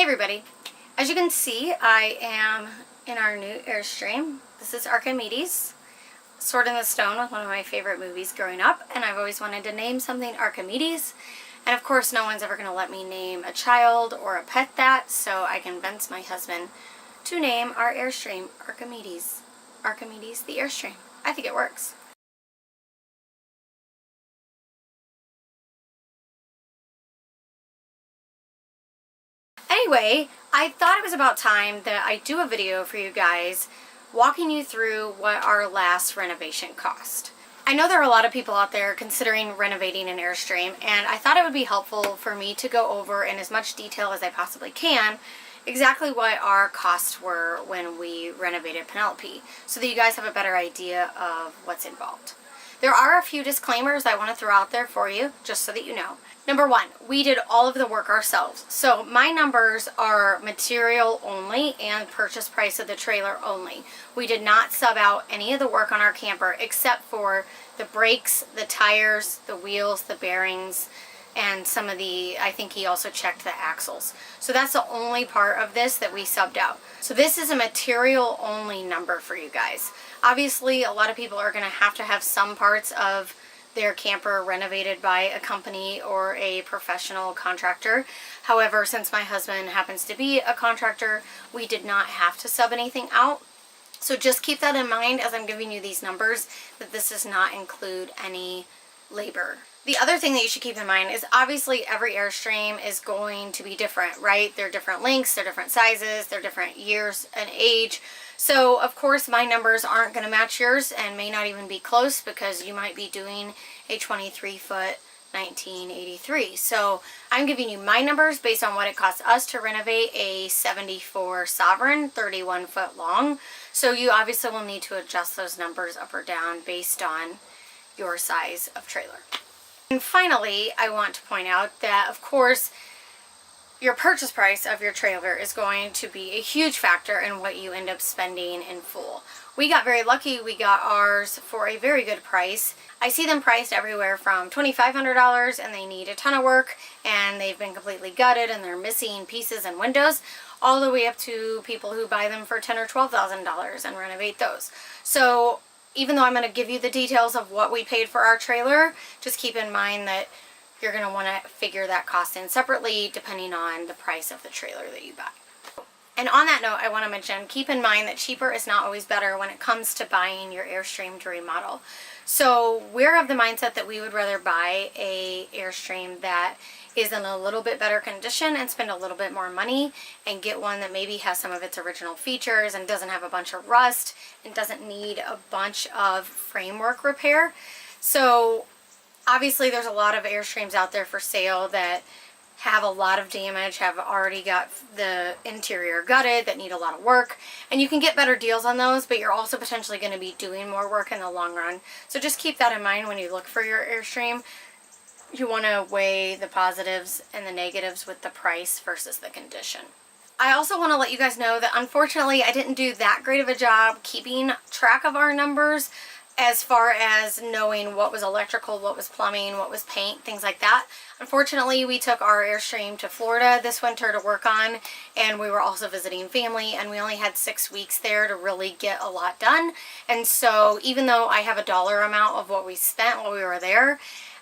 Hey everybody! As you can see, I am in our new Airstream. This is Archimedes, Sword in the Stone, one of my favorite movies growing up, and I've always wanted to name something Archimedes. And of course no one's ever going to let me name a child or a pet that, so I convinced my husband to name our Airstream Archimedes. Archimedes the Airstream. I think it works. Anyway, I thought it was about time that I do a video for you guys walking you through what our last renovation cost. I know there are a lot of people out there considering renovating an Airstream, and I thought it would be helpful for me to go over in as much detail as I possibly can exactly what our costs were when we renovated Penelope, so that you guys have a better idea of what's involved. There are a few disclaimers I want to throw out there for you, just so that you know. Number one, we did all of the work ourselves. So my numbers are material only and purchase price of the trailer only. We did not sub out any of the work on our camper except for the brakes, the tires, the wheels, the bearings, and some of the, I think he also checked the axles. So that's the only part of this that we subbed out. So this is a material only number for you guys. Obviously, a lot of people are going to have some parts of their camper renovated by a company or a professional contractor. However, since my husband happens to be a contractor, we did not have to sub anything out. So just keep that in mind as I'm giving you these numbers, that this does not include any labor. The other thing that you should keep in mind is obviously every Airstream is going to be different, right? They're different lengths, they're different sizes, they're different years and age. So of course my numbers aren't going to match yours and may not even be close, because you might be doing a 23-foot 1983. So I'm giving you my numbers based on what it costs us to renovate a 74 Sovereign 31-foot long. So you obviously will need to adjust those numbers up or down based on your size of trailer. And finally, I want to point out that of course your purchase price of your trailer is going to be a huge factor in what you end up spending in full. We got very lucky. We got ours for a very good price. I see them priced everywhere from $2,500 and they need a ton of work and they've been completely gutted and they're missing pieces and windows, all the way up to people who buy them for $10,000 or $12,000 and renovate those. So even though I'm going to give you the details of what we paid for our trailer, just keep in mind that you're going to want to figure that cost in separately depending on the price of the trailer that you buy. And on that note, I want to mention, keep in mind that cheaper is not always better when it comes to buying your Airstream to remodel. So we're of the mindset that we would rather buy a Airstream that is in a little bit better condition and spend a little bit more money and get one that maybe has some of its original features and doesn't have a bunch of rust and doesn't need a bunch of framework repair. So obviously there's a lot of Airstreams out there for sale that have a lot of damage, have already got the interior gutted, that need a lot of work, and you can get better deals on those, but you're also potentially going to be doing more work in the long run. So just keep that in mind when you look for your Airstream. You want to weigh the positives and the negatives with the price versus the condition. I also want to let you guys know that unfortunately I didn't do that great of a job keeping track of our numbers as far as knowing what was electrical, what was plumbing, what was paint, things like that. Unfortunately, we took our Airstream to Florida this winter to work on, and we were also visiting family, and we only had 6 weeks there to really get a lot done. And so even though I have a dollar amount of what we spent while we were there,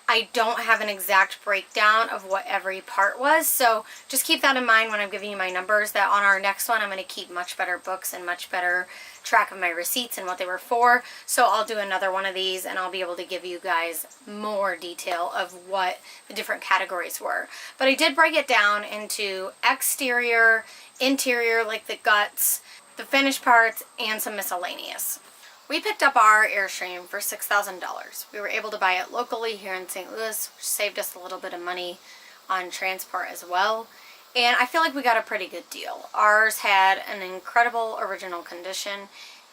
I don't have an exact breakdown of what every part was. So just keep that in mind when I'm giving you my numbers, that on our next one I'm going to keep much better books and much better track of my receipts and what they were for. So I'll do another one of these and I'll be able to give you guys more detail of what the different categories were. But I did break it down into exterior, interior like the guts, the finished parts, and some miscellaneous. We picked up our Airstream for $6,000. We were able to buy it locally here in St. Louis, which saved us a little bit of money on transport as well. And I feel like we got a pretty good deal. Ours had an incredible original condition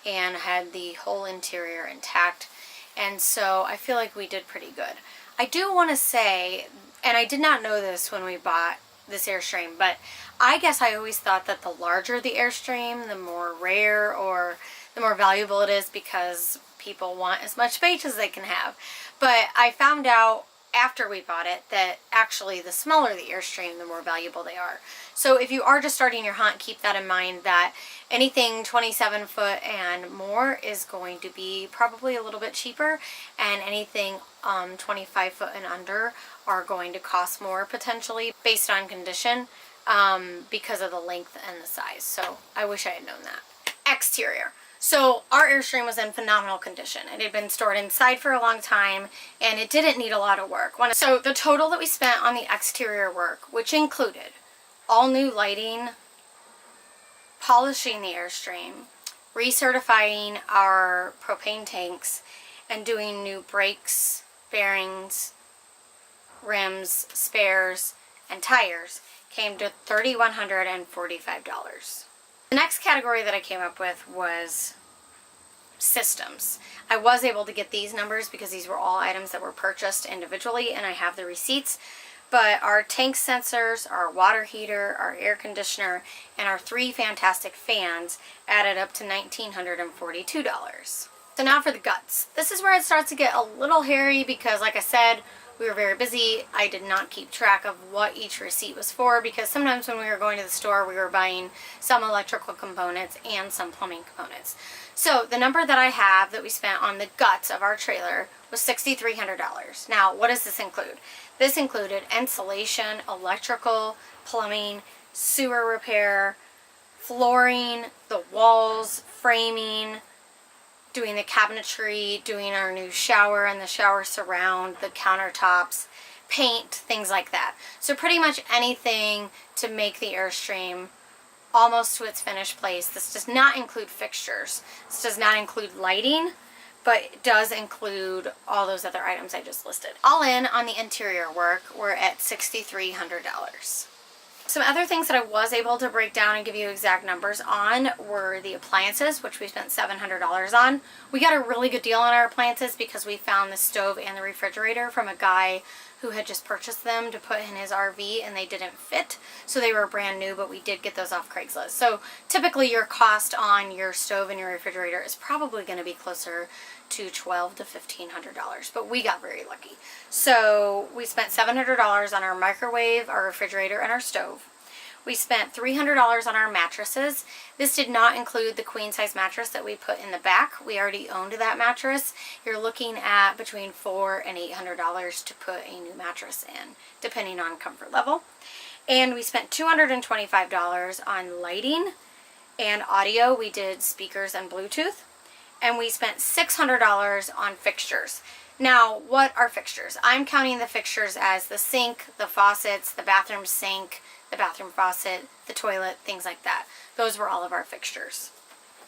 and had the whole interior intact. And so I feel like we did pretty good. I do want to say, and I did not know this when we bought this Airstream, but I guess I always thought that the larger the Airstream, the more rare or the more valuable it is, because people want as much space as they can have. But I found out after we bought it that actually the smaller the Airstream, the more valuable they are. So if you are just starting your hunt, keep that in mind, that anything 27 foot and more is going to be probably a little bit cheaper, and anything 25 foot and under are going to cost more potentially based on condition, because of the length and the size. So I wish I had known that. Exterior. So our Airstream was in phenomenal condition. It had been stored inside for a long time, and it didn't need a lot of work. So the total that we spent on the exterior work, which included all new lighting, polishing the Airstream, recertifying our propane tanks, and doing new brakes, bearings, rims, spares, and tires, came to $3,145. The next category that I came up with was systems. I was able to get these numbers because these were all items that were purchased individually, and I have the receipts. But our tank sensors, our water heater, our air conditioner, and our 3 fantastic fans added up to $1,942. So now for the guts. This is where it starts to get a little hairy because, like I said, we were very busy. I did not keep track of what each receipt was for, because sometimes when we were going to the store, we were buying some electrical components and some plumbing components. So the number that I have that we spent on the guts of our trailer was $6,300. Now, what does this include? This included insulation, electrical, plumbing, sewer repair, flooring, the walls, framing, doing the cabinetry, doing our new shower and the shower surround, the countertops, paint, things like that. So pretty much anything to make the Airstream almost to its finished place. This does not include fixtures. This does not include lighting, but it does include all those other items I just listed. All in on the interior work, we're at $6,300. Some other things that I was able to break down and give you exact numbers on were the appliances, which we spent $700 on. We got a really good deal on our appliances because we found the stove and the refrigerator from a guy who had just purchased them to put in his RV, and they didn't fit. So they were brand new, but we did get those off Craigslist. So typically your cost on your stove and your refrigerator is probably going to be closer to $1,200 to $1,500, but we got very lucky. So we spent $700 on our microwave, our refrigerator, and our stove. We spent $300 on our mattresses. This did not include the queen size mattress that we put in the back. We already owned that mattress. You're looking at between $400 and $800 to put a new mattress in, depending on comfort level. And we spent $225 on lighting and audio. We did speakers and Bluetooth. And we spent $600 on fixtures. Now, what are fixtures? I'm counting the fixtures as the sink, the faucets, the bathroom sink, the bathroom faucet, the toilet, things like that. Those were all of our fixtures.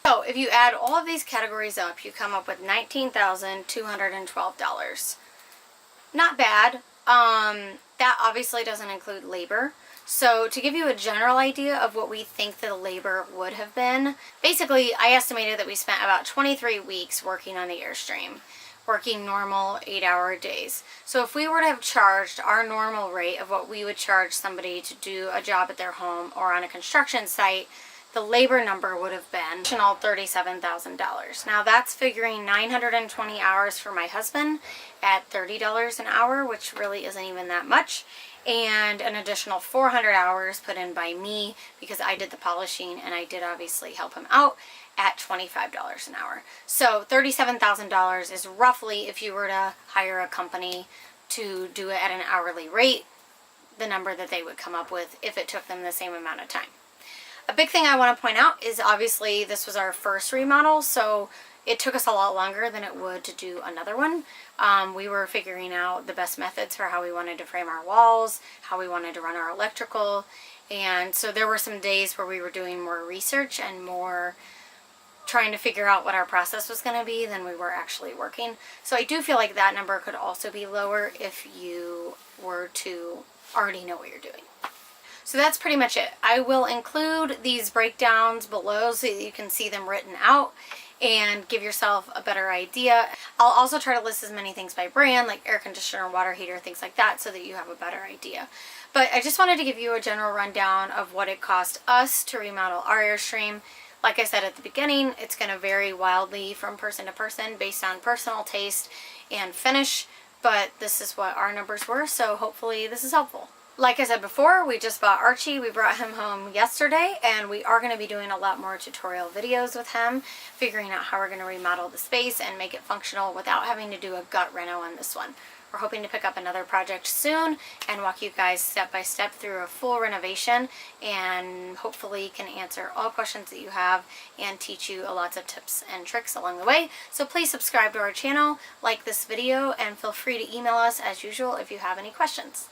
So if you add all of these categories up, you come up with $19,212. Not bad. That obviously doesn't include labor. So to give you a general idea of what we think the labor would have been, basically I estimated that we spent about 23 weeks working on the Airstream, working normal 8-hour days. So if we were to have charged our normal rate of what we would charge somebody to do a job at their home or on a construction site, the labor number would have been additional $37,000. Now that's figuring 920 hours for my husband at $30 an hour, which really isn't even that much, and an additional 400 hours put in by me because I did the polishing and I did obviously help him out at $25 an hour. So $37,000 is roughly, if you were to hire a company to do it at an hourly rate, the number that they would come up with if it took them the same amount of time. A big thing I want to point out is obviously this was our first remodel, so it took us a lot longer than it would to do another one. We were figuring out the best methods for how we wanted to frame our walls, how we wanted to run our electrical, and so there were some days where we were doing more research and more trying to figure out what our process was going to be than we were actually working. So I do feel like that number could also be lower if you were to already know what you're doing. So that's pretty much it. I will include these breakdowns below so that you can see them written out and give yourself a better idea. I'll also try to list as many things by brand, like air conditioner, water heater, things like that, so that you have a better idea. But I just wanted to give you a general rundown of what it cost us to remodel our Airstream. Like I said at the beginning, it's going to vary wildly from person to person based on personal taste and finish. but this is what our numbers were, so hopefully this is helpful. Like I said before, we just bought Archie. We brought him home yesterday, and we are going to be doing a lot more tutorial videos with him, figuring out how we're going to remodel the space and make it functional without having to do a gut reno on this one. We're hoping to pick up another project soon and walk you guys step by step through a full renovation, and hopefully can answer all questions that you have and teach you lots of tips and tricks along the way. So please subscribe to our channel, like this video, and feel free to email us as usual if you have any questions.